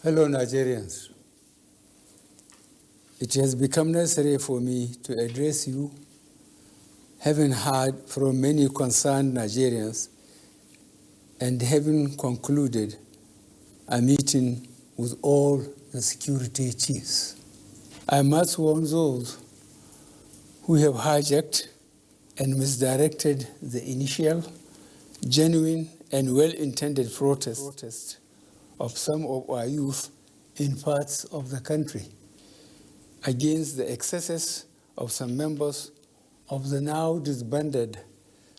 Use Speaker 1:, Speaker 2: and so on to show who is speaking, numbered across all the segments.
Speaker 1: Fellow Nigerians, it has become necessary for me to address you, having heard from many concerned Nigerians and having concluded a meeting with all the security chiefs. I must warn those who have hijacked and misdirected the initial, genuine, and well-intended protest of some of our youth in parts of the country against the excesses of some members of the now disbanded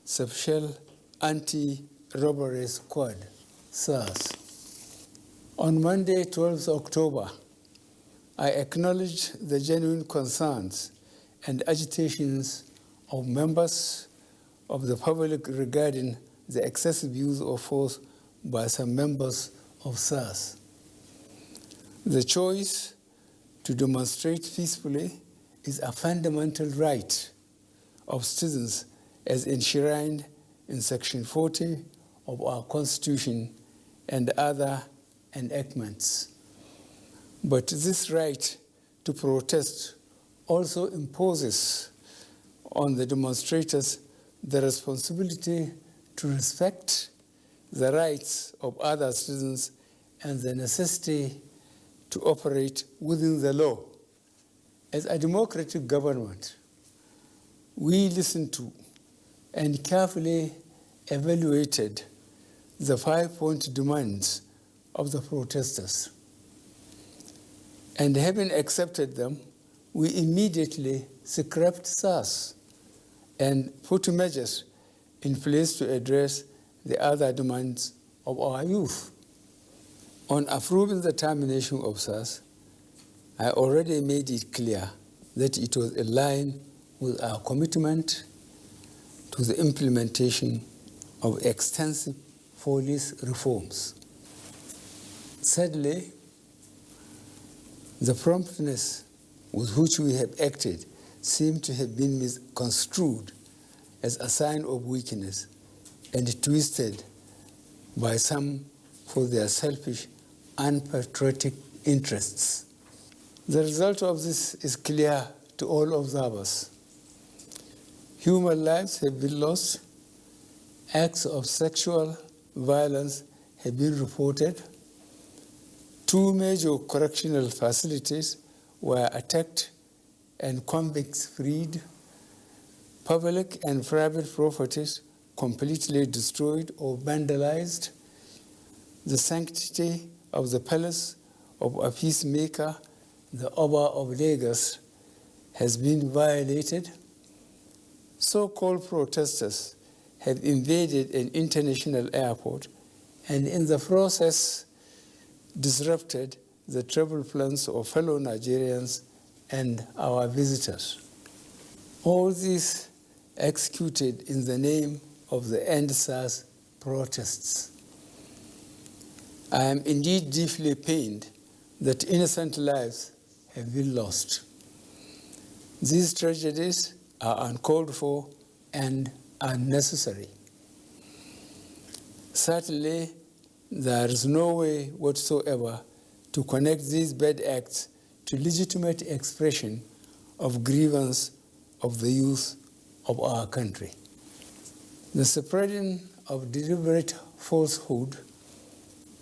Speaker 1: Special Anti-Robbery Squad, SARS. On Monday, 12th October, I acknowledged the genuine concerns and agitations of members of the public regarding the excessive use of force by some members of SARS. The choice to demonstrate peacefully is a fundamental right of citizens as enshrined in Section 40 of our Constitution and other enactments. But this right to protest also imposes on the demonstrators the responsibility to respect the rights of other citizens and the necessity to operate within the law. As a democratic government, we listened to and carefully evaluated the 5-point demands of the protesters. And having accepted them, we immediately scrapped SARS and put measures in place to address the other demands of our youth. On approving the termination of SARS, I already made it clear that it was in line with our commitment to the implementation of extensive police reforms. Sadly, the promptness with which we have acted seemed to have been misconstrued as a sign of weakness and twisted by some for their selfish, unpatriotic interests. The result of this is clear to all observers. Human lives have been lost, acts of sexual violence have been reported, 2 major correctional facilities were attacked and convicts freed, public and private properties completely destroyed or vandalized, the sanctity of the palace of a peacemaker, the Oba of Lagos, has been violated. So-called protesters have invaded an international airport and in the process disrupted the travel plans of fellow Nigerians and our visitors. All this executed in the name of the EndSARS protests. I am indeed deeply pained that innocent lives have been lost. These tragedies are uncalled for and unnecessary. Certainly, there is no way whatsoever to connect these bad acts to legitimate expression of grievance of the youth of our country. The spreading of deliberate falsehood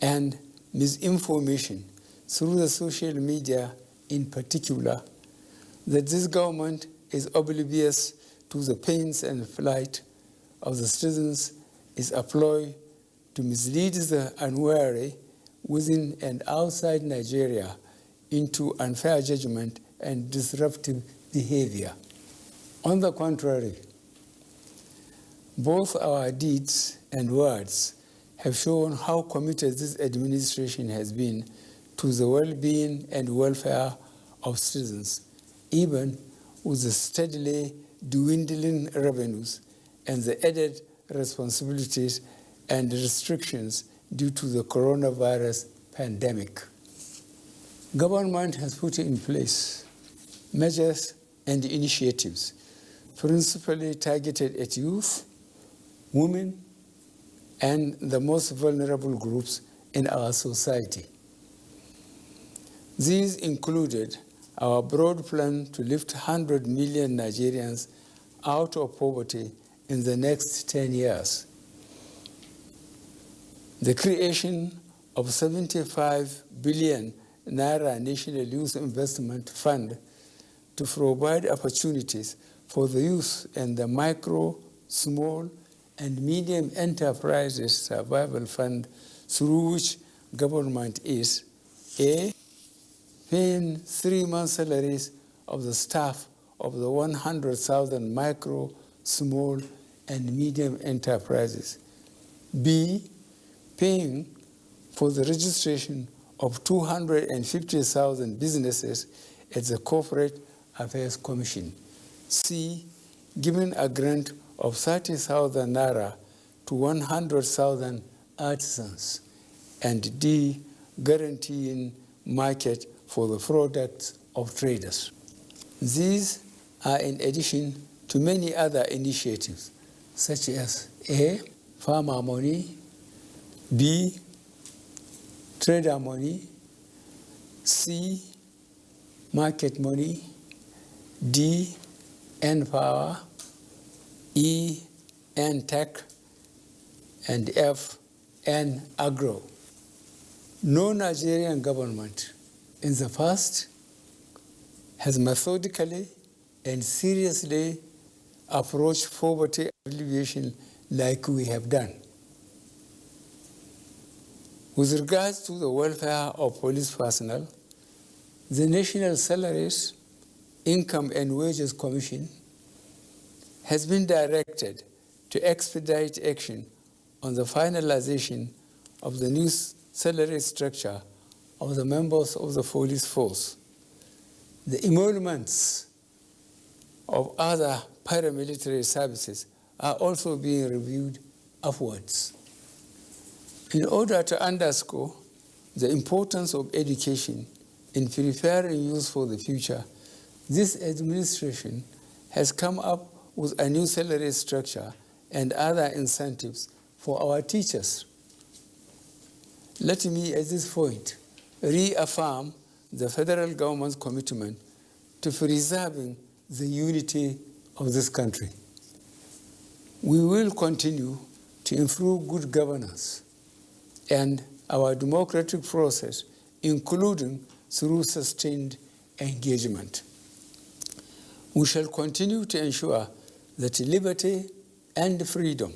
Speaker 1: and misinformation through the social media in particular, that this government is oblivious to the pains and plight of the citizens is a ploy to mislead the unwary within and outside Nigeria into unfair judgment and disruptive behavior. On the contrary, both our deeds and words have shown how committed this administration has been to the well-being and welfare of citizens, even with the steadily dwindling revenues and the added responsibilities and restrictions due to the coronavirus pandemic. Government has put in place measures and initiatives principally targeted at youth, women, and the most vulnerable groups in our society. These included our broad plan to lift 100 million Nigerians out of poverty in the next 10 years. The creation of 75 billion Naira National Youth Investment Fund to provide opportunities for the youth and the micro, small, and medium enterprises survival fund, through which government is A, paying 3 months' salaries of the staff of the 100,000 micro, small, and medium enterprises. B, paying for the registration of 250,000 businesses at the Corporate Affairs Commission. C, giving a grant of 30,000 Naira to 100,000 artisans. And D, guaranteeing market for the products of traders. These are in addition to many other initiatives, such as A, farmer money, B, trader money, C, market money, D, N-Power, E, N-Tech, and F, N-Agro. No Nigerian government in the past has methodically and seriously approached poverty alleviation like we have done. With regards to the welfare of police personnel, the National Salaries, Income and Wages Commission has been directed to expedite action on the finalization of the new salary structure of the members of the police force. The emoluments of other paramilitary services are also being reviewed upwards. In order to underscore the importance of education in preparing youth for the future, this administration has come up with a new salary structure and other incentives for our teachers. Let me, at this point, reaffirm the federal government's commitment to preserving the unity of this country. We will continue to improve good governance and our democratic process, including through sustained engagement. We shall continue to ensure that liberty and freedom,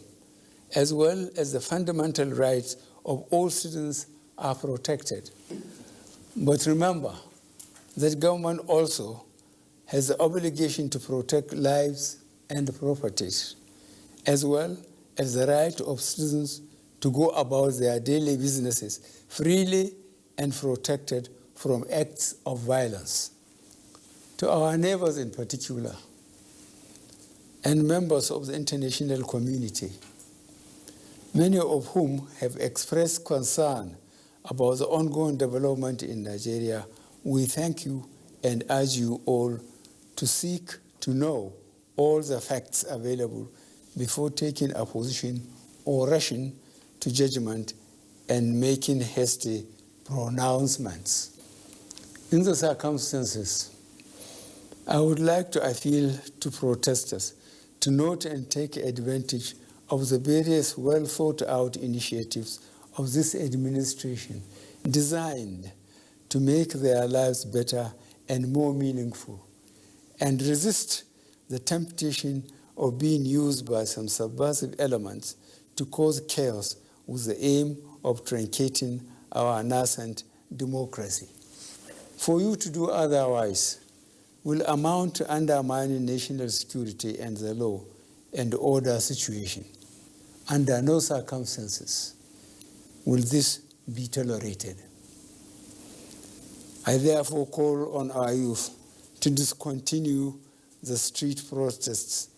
Speaker 1: as well as the fundamental rights of all citizens, are protected. But remember that government also has the obligation to protect lives and properties, as well as the right of citizens to go about their daily businesses freely and protected from acts of violence. To our neighbors in particular, and members of the international community, many of whom have expressed concern about the ongoing development in Nigeria, we thank you and urge you all to seek to know all the facts available before taking a position or rushing to judgment and making hasty pronouncements. In the circumstances, I would like to appeal to protesters to note and take advantage of the various well-thought-out initiatives of this administration designed to make their lives better and more meaningful, and resist the temptation of being used by some subversive elements to cause chaos with the aim of truncating our nascent democracy. For you to do otherwise will amount to undermining national security and the law and order situation. Under no circumstances will this be tolerated. I therefore call on our youth to discontinue the street protests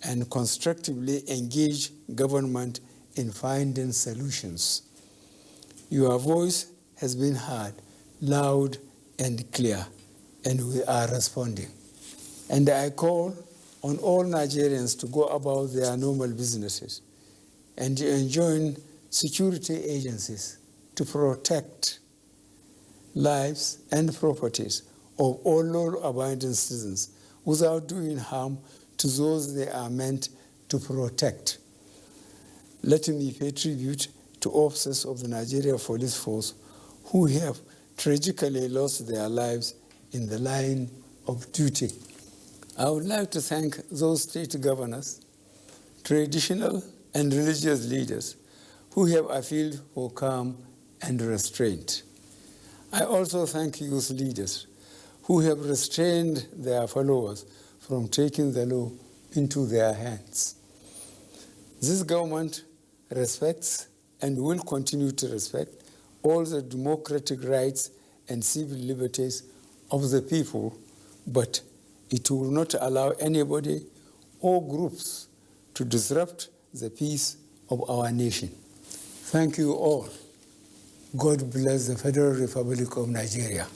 Speaker 1: and constructively engage government in finding solutions. Your voice has been heard loud and clear, and we are responding. And I call on all Nigerians to go about their normal businesses and to enjoin security agencies to protect lives, and properties of all law-abiding citizens without doing harm to those they are meant to protect. Let me pay tribute to officers of the Nigeria Police Force who have tragically lost their lives in the line of duty. I would like to thank those state governors, traditional and religious leaders who have appealed for calm and restraint. I also thank youth leaders who have restrained their followers from taking the law into their hands. This government respects and will continue to respect all the democratic rights and civil liberties of the people, but it will not allow anybody or groups to disrupt the peace of our nation. Thank you all. God bless the Federal Republic of Nigeria.